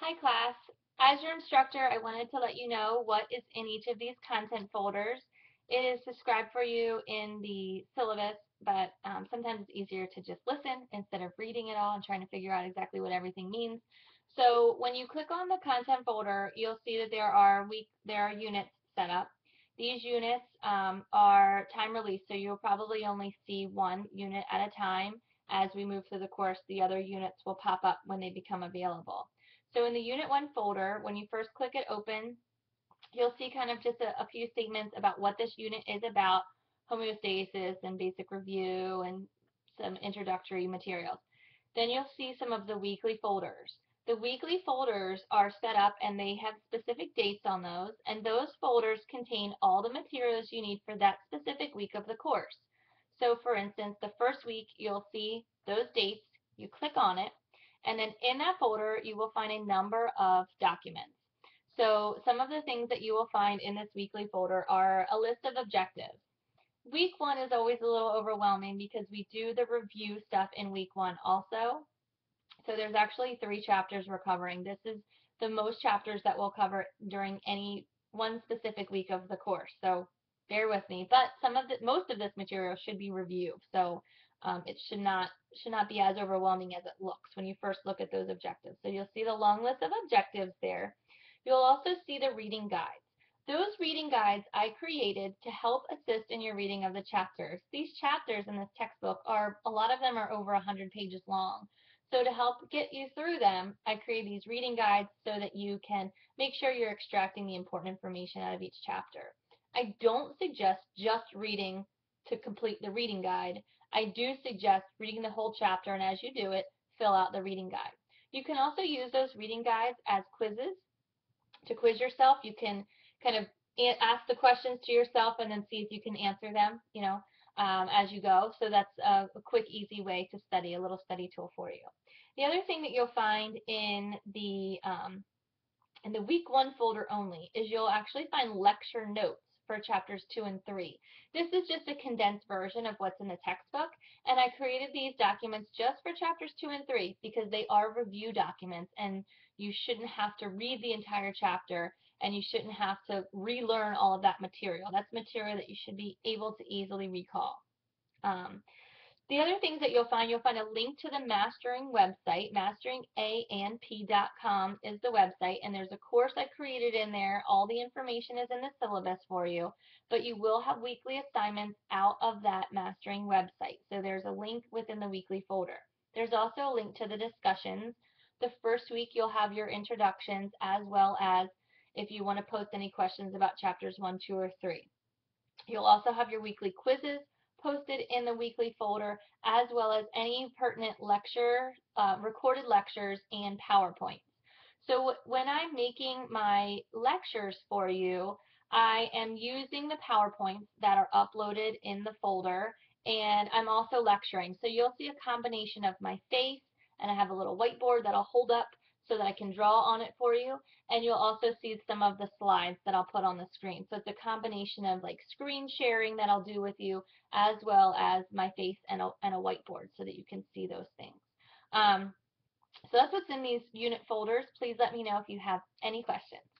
Hi class. As your instructor, I wanted to let you know what is in each of these content folders. It is described for you in the syllabus, but sometimes it's easier to just listen instead of reading it all and trying to figure out exactly what everything means. So when you click on the content folder, you'll see that there are units set up. These units are time released, so you'll probably only see one unit at a time. As we move through the course, the other units will pop up when they become available. So in the Unit 1 folder, when you first click it open, you'll see kind of just a few statements about what this unit is about, homeostasis and basic review and some introductory materials. Then you'll see some of the weekly folders. The weekly folders are set up and they have specific dates on those, and those folders contain all the materials you need for that specific week of the course. So for instance, the first week you'll see those dates, you click on it, and then in that folder you will find a number of documents. So some of the things that you will find in this weekly folder are a list of objectives. Week 1 is always a little overwhelming because we do the review stuff in week 1 also. So there's actually 3 chapters we're covering. This is the most chapters that we'll cover during any one specific week of the course. So bear with me. But most of this material should be review. So it should not be as overwhelming as it looks when you first look at those objectives. So you'll see the long list of objectives there. You'll also see the reading guides. Those reading guides I created to help assist in your reading of the chapters. These chapters in this textbook a lot of them are over 100 pages long. So to help get you through them, I create these reading guides so that you can make sure you're extracting the important information out of each chapter. I don't suggest just reading to complete the reading guide. I do suggest reading the whole chapter, and as you do it, fill out the reading guide. You can also use those reading guides as quizzes to quiz yourself. You can kind of ask the questions to yourself and then see if you can answer them, as you go. So that's a quick, easy way to study, a little study tool for you. The other thing that you'll find in the week 1 folder only is you'll actually find lecture notes for chapters 2 and 3. This is just a condensed version of what's in the textbook, and I created these documents just for chapters 2 and 3 because they are review documents and you shouldn't have to read the entire chapter and you shouldn't have to relearn all of that material. That's material that you should be able to easily recall. The other things that you'll find a link to the Mastering website. Masteringandp.com is the website, and there's a course I created in there. All the information is in the syllabus for you, but you will have weekly assignments out of that Mastering website. So there's a link within the weekly folder. There's also a link to the discussions. The first week you'll have your introductions as well as if you want to post any questions about chapters 1, 2, or 3. You'll also have your weekly quizzes posted in the weekly folder, as well as any pertinent recorded lectures and PowerPoints. So when I'm making my lectures for you, I am using the PowerPoints that are uploaded in the folder, and I'm also lecturing. So you'll see a combination of my face, and I have a little whiteboard that I'll hold up so that I can draw on it for you, and you'll also see some of the slides that I'll put on the screen. So it's a combination of like screen sharing that I'll do with you, as well as my face and a whiteboard so that you can see those things. So that's what's in these unit folders. Please let me know if you have any questions.